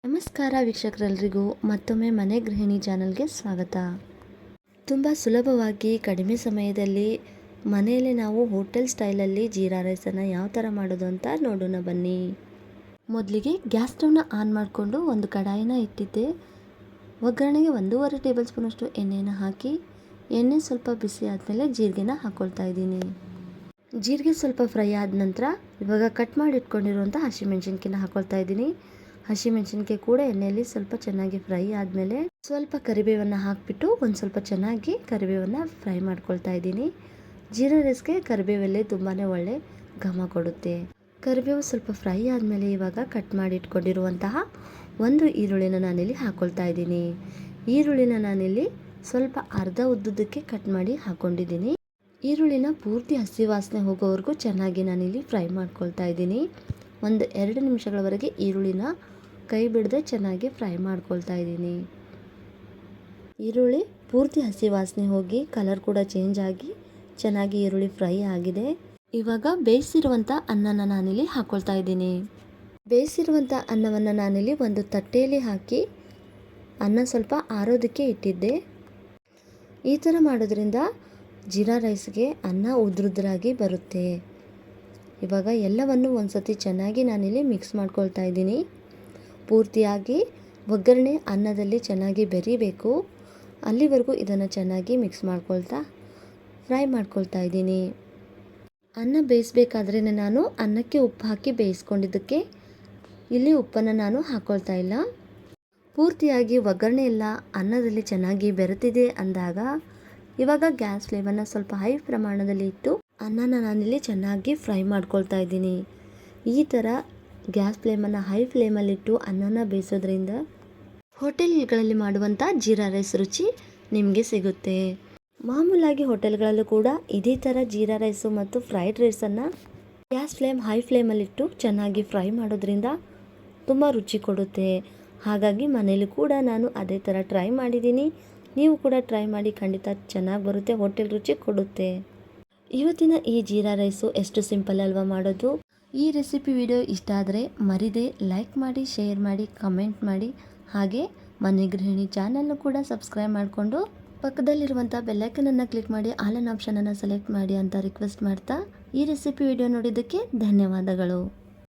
ನಮಸ್ಕಾರ ವೀಕ್ಷಕರೆಲ್ಲರಿಗೂ ಮತ್ತೊಮ್ಮೆ ಮನೆ ಗೃಹಿಣಿ ಚಾನಲ್ಗೆ ಸ್ವಾಗತ. ತುಂಬ ಸುಲಭವಾಗಿ ಕಡಿಮೆ ಸಮಯದಲ್ಲಿ ಮನೆಯಲ್ಲಿ ನಾವು ಹೋಟೆಲ್ ಸ್ಟೈಲಲ್ಲಿ ಜೀರಾ ರೈಸನ್ನು ಯಾವ ಥರ ಮಾಡೋದು ಅಂತ ನೋಡೋಣ ಬನ್ನಿ. ಮೊದಲಿಗೆ ಗ್ಯಾಸ್ ಸ್ಟವ್ನ ಆನ್ ಮಾಡಿಕೊಂಡು ಒಂದು ಕಡಾಯಿನ ಇಟ್ಟಿದ್ದೆ. ಒಗ್ಗರಣೆಗೆ 1.5 ಟೇಬಲ್ ಸ್ಪೂನಷ್ಟು ಎಣ್ಣೆನ ಹಾಕಿ ಎಣ್ಣೆ ಸ್ವಲ್ಪ ಬಿಸಿ ಆದಮೇಲೆ ಜೀರಿಗೆನ ಹಾಕ್ಕೊಳ್ತಾ ಇದ್ದೀನಿ. ಜೀರಿಗೆ ಸ್ವಲ್ಪ ಫ್ರೈ ಆದ ನಂತರ ಇವಾಗ ಕಟ್ ಮಾಡಿ ಇಟ್ಕೊಂಡಿರುವಂಥ ಹಸಿಮೆಣಸಿನ್ಕಾಯಿನ ಹಾಕ್ಕೊಳ್ತಾ ಇದ್ದೀನಿ. ಹಸಿಮೆಣಸಿನ್ಕಾಯಿ ಕೂಡ ಎಣ್ಣೆಯಲ್ಲಿ ಸ್ವಲ್ಪ ಚೆನ್ನಾಗಿ ಫ್ರೈ ಆದಮೇಲೆ ಸ್ವಲ್ಪ ಕರಿಬೇವನ್ನು ಹಾಕಿಬಿಟ್ಟು ಒಂದು ಸ್ವಲ್ಪ ಚೆನ್ನಾಗಿ ಕರಿಬೇವನ್ನು ಫ್ರೈ ಮಾಡ್ಕೊಳ್ತಾ ಇದ್ದೀನಿ. ಜೀರಾ ರೈಸ್ಗೆ ಕರಿಬೇವಲ್ಲೇ ತುಂಬಾ ಒಳ್ಳೆ ಘಮ ಕೊಡುತ್ತೆ. ಕರಿಬೇವು ಸ್ವಲ್ಪ ಫ್ರೈ ಆದಮೇಲೆ ಇವಾಗ ಕಟ್ ಮಾಡಿ ಇಟ್ಕೊಂಡಿರುವಂತಹ ಒಂದು ಈರುಳ್ಳಿನ ನಾನಿಲ್ಲಿ ಹಾಕ್ಕೊಳ್ತಾ ಇದ್ದೀನಿ. ಈರುಳ್ಳಿನ ನಾನಿಲ್ಲಿ ಸ್ವಲ್ಪ ಅರ್ಧ ಉದ್ದುದಕ್ಕೆ ಕಟ್ ಮಾಡಿ ಹಾಕ್ಕೊಂಡಿದ್ದೀನಿ. ಈರುಳ್ಳಿನ ಪೂರ್ತಿ ಹಸಿ ವಾಸನೆ ಹೋಗೋವರೆಗೂ ಚೆನ್ನಾಗಿ ನಾನಿಲ್ಲಿ ಫ್ರೈ ಮಾಡ್ಕೊಳ್ತಾ ಇದ್ದೀನಿ. 1-2 ನಿಮಿಷಗಳವರೆಗೆ ಈರುಳ್ಳಿನ ಕೈ ಬಿಡದೆ ಚೆನ್ನಾಗಿ ಫ್ರೈ ಮಾಡ್ಕೊಳ್ತಾ ಇದ್ದೀನಿ. ಈರುಳ್ಳಿ ಪೂರ್ತಿ ಹಸಿ ವಾಸನೆ ಹೋಗಿ ಕಲರ್ ಕೂಡ ಚೇಂಜ್ ಆಗಿ ಚೆನ್ನಾಗಿ ಈರುಳ್ಳಿ ಫ್ರೈ ಆಗಿದೆ. ಇವಾಗ ಬೇಯಿಸಿರುವಂಥ ಅನ್ನನ ನಾನಿಲ್ಲಿ ಹಾಕ್ಕೊಳ್ತಾ ಇದ್ದೀನಿ. ಬೇಯಿಸಿರುವಂಥ ಅನ್ನವನ್ನು ನಾನಿಲ್ಲಿ ಒಂದು ತಟ್ಟೆಯಲ್ಲಿ ಹಾಕಿ ಅನ್ನ ಸ್ವಲ್ಪ ಆರೋದಕ್ಕೆ ಇಟ್ಟಿದ್ದೆ. ಈ ಥರ ಮಾಡೋದ್ರಿಂದ ಜೀರಾ ರೈಸ್ಗೆ ಅನ್ನ ಉದ್ರುದ್ರಾಗಿ ಬರುತ್ತೆ. ಇವಾಗ ಎಲ್ಲವನ್ನು ಒಂದು ಸತಿ ಚೆನ್ನಾಗಿ ನಾನಿಲ್ಲಿ ಮಿಕ್ಸ್ ಮಾಡ್ಕೊಳ್ತಾ ಇದ್ದೀನಿ. ಪೂರ್ತಿಯಾಗಿ ಒಗ್ಗರಣೆ ಅನ್ನದಲ್ಲಿ ಚೆನ್ನಾಗಿ ಬೆರಿಬೇಕು. ಅಲ್ಲಿವರೆಗೂ ಇದನ್ನು ಚೆನ್ನಾಗಿ ಮಿಕ್ಸ್ ಮಾಡ್ಕೊಳ್ತಾ ಫ್ರೈ ಮಾಡ್ಕೊಳ್ತಾ ಇದ್ದೀನಿ. ಅನ್ನ ಬೇಯಿಸಬೇಕಾದ್ರೇ ನಾನು ಅನ್ನಕ್ಕೆ ಉಪ್ಪು ಹಾಕಿ ಬೇಯಿಸ್ಕೊಂಡಿದ್ದಕ್ಕೆ ಇಲ್ಲಿ ಉಪ್ಪನ್ನು ನಾನು ಹಾಕ್ಕೊಳ್ತಾ ಇಲ್ಲ. ಪೂರ್ತಿಯಾಗಿ ಒಗ್ಗರಣೆ ಎಲ್ಲ ಅನ್ನದಲ್ಲಿ ಚೆನ್ನಾಗಿ ಬೆರೆತಿದೆ ಅಂದಾಗ ಇವಾಗ ಗ್ಯಾಸ್ ಫ್ಲೇಮನ್ನು ಸ್ವಲ್ಪ ಹೈ ಪ್ರಮಾಣದಲ್ಲಿ ಇಟ್ಟು ಅನ್ನನ ನಾನಿಲ್ಲಿ ಚೆನ್ನಾಗಿ ಫ್ರೈ ಮಾಡ್ಕೊಳ್ತಾ ಇದ್ದೀನಿ. ಈ ಥರ ಗ್ಯಾಸ್ ಫ್ಲೇಮನ್ನು ಹೈ ಫ್ಲೇಮಲ್ಲಿಟ್ಟು ಅನ್ನನ ಬೇಯಿಸೋದ್ರಿಂದ ಹೋಟೆಲ್ಗಳಲ್ಲಿ ಮಾಡುವಂಥ ಜೀರಾ ರೈಸ್ ರುಚಿ ನಿಮಗೆ ಸಿಗುತ್ತೆ. ಮಾಮೂಲಾಗಿ ಹೋಟೆಲ್ಗಳಲ್ಲೂ ಕೂಡ ಇದೇ ಥರ ಜೀರಾ ರೈಸು ಮತ್ತು ಫ್ರೈಡ್ ರೈಸನ್ನು ಗ್ಯಾಸ್ ಫ್ಲೇಮ್ ಹೈ ಫ್ಲೇಮಲ್ಲಿಟ್ಟು ಚೆನ್ನಾಗಿ ಫ್ರೈ ಮಾಡೋದ್ರಿಂದ ತುಂಬ ರುಚಿ ಕೊಡುತ್ತೆ. ಹಾಗಾಗಿ ಮನೇಲಿ ಕೂಡ ನಾನು ಅದೇ ಥರ ಟ್ರೈ ಮಾಡಿದ್ದೀನಿ. ನೀವು ಕೂಡ ಟ್ರೈ ಮಾಡಿ, ಖಂಡಿತ ಚೆನ್ನಾಗಿ ಬರುತ್ತೆ, ಹೋಟೆಲ್ ರುಚಿ ಕೊಡುತ್ತೆ. ಇವತ್ತಿನ ಈ ಜೀರಾ ರೈಸು ಎಷ್ಟು ಸಿಂಪಲ್ ಅಲ್ವಾ ಮಾಡೋದು. ಈ ರೆಸಿಪಿ ವಿಡಿಯೋ ಇಷ್ಟ ಆದರೆ ಮರಿದೆ ಲೈಕ್ ಮಾಡಿ, ಶೇರ್ ಮಾಡಿ, ಕಮೆಂಟ್ ಮಾಡಿ. ಹಾಗೆ ಮನೆ ಗೃಹಿಣಿ ಚಾನಲ್ನು ಕೂಡ ಸಬ್ಸ್ಕ್ರೈಬ್ ಮಾಡಿಕೊಂಡು ಪಕ್ಕದಲ್ಲಿರುವಂಥ ಬೆಲ್ಲೈಕನನ್ನು ಕ್ಲಿಕ್ ಮಾಡಿ ಆಲ್ ಆನ್ ಆಪ್ಷನನ್ನು ಸೆಲೆಕ್ಟ್ ಮಾಡಿ ಅಂತ ರಿಕ್ವೆಸ್ಟ್ ಮಾಡ್ತಾ ಈ ರೆಸಿಪಿ ವಿಡಿಯೋ ನೋಡಿದ್ದಕ್ಕೆ ಧನ್ಯವಾದಗಳು.